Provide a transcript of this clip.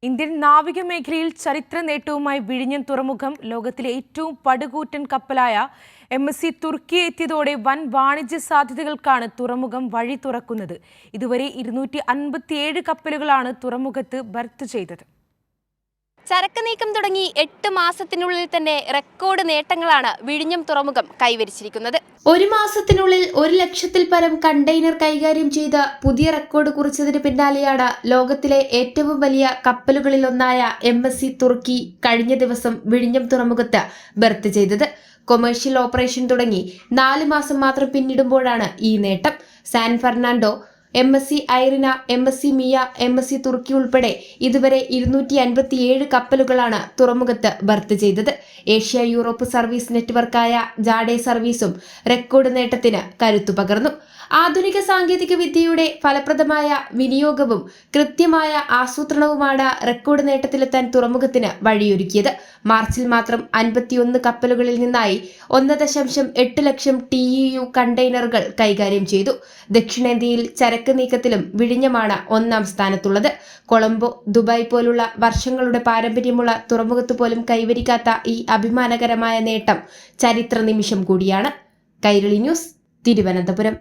Indian നാവിക മേഖലയിൽ ചരിത്ര നേട്ടവുമായി വിഴിഞ്ഞം തുറമുഖം ലോകത്തിലെ ഏറ്റവും പടുകൂറ്റൻ കപ്പലായ MSC തുർക്കി എത്തിയതോടെ വൻ വാണിജ്യ സാധ്യതകൾക്കാണ് തുറമുഖം വഴി തുറക്കുന്നത്. ഇതുവരെ 257 കപ്പലുകളാണ് തുറമുഖത്ത് ബർത്ത് ചെയ്തത്. ചരക്ക് നീക്കം തുടങ്ങി 8 മാസത്തിനുള്ളിൽ തന്നെ റെക്കോർഡ് നേട്ടങ്ങളാണ് വിഴിഞ്ഞം തുറമുഖം കൈവരിച്ചിരിക്കുന്നത്. ഒരു മാസത്തിനുള്ളിൽ 1 ലക്ഷത്തിൽ പരം കണ്ടെയ്നർ കൈകാര്യം ചെയ്ത് പുതിയ റെക്കോർഡ് കുറിച്ചതിന് പിന്നാലെയാണ് ലോകത്തിലെ ഏറ്റവും വലിയ കപ്പലുകളിലൊന്നായ MSC തുർക്കി കഴിഞ്ഞ ദിവസം വിഴിഞ്ഞം തുറമുഖത്ത് ബർത്ത് ചെയ്തത്. കൊമേഴ്ഷ്യൽ ഓപ്പറേഷൻ തുടങ്ങി 4 മാസം മാത്രം പിന്നിടുമ്പോഴാണ് ഈ നേട്ടം. San Fernando, MSC Irina, MSC Mia, MSC Turkiye ഉൾപ്പെടെ ഇതുവരെ 257 കപ്പലുകളാണ് തുറമുഖത്ത് ബർത്ത് ചെയ്തത്. ഏഷ്യ യൂറോപ്പ് സർവീസ് നെറ്റ്വർക്കായ ജാഡെ സർവീസും റെക്കോർഡ് നേട്ടത്തിന് കരുത്തു പകർന്നു. ആധുനിക സാങ്കേതിക വിദ്യയുടെ ഫലപ്രദമായ വിനിയോഗവും കൃത്യമായ ആസൂത്രണവുമാണ് റെക്കോർഡ് നേട്ടത്തിലെത്താൻ തുറമുഖത്തിന് വഴിയൊരുക്കിയത്. മാർച്ചിൽ മാത്രം 51 കപ്പലുകളിൽ നിന്നായി 1.8 ലക്ഷം TEU കണ്ടെയ്നറുകൾ കൈകാര്യം ചെയ്തു. ദക്ഷിണേന്ത്യയിൽ ചരക്ക് നീക്കത്തിലും വിഴിഞ്ഞമാണ് 1ാം സ്ഥാനത്തുള്ളത്. കൊളംബോ, ദുബായ് പോലുള്ള വർഷങ്ങളുടെ പാരമ്പര്യമുള്ള തുറമുഖത്ത് പോലും കൈവരിക്കാത്ത ഈ അഭിമാനകരമായ നേട്ടം ചരിത്ര നിമിഷം കൂടിയാണ്. കൈരളി ന്യൂസ്, തിരുവനന്തപുരം.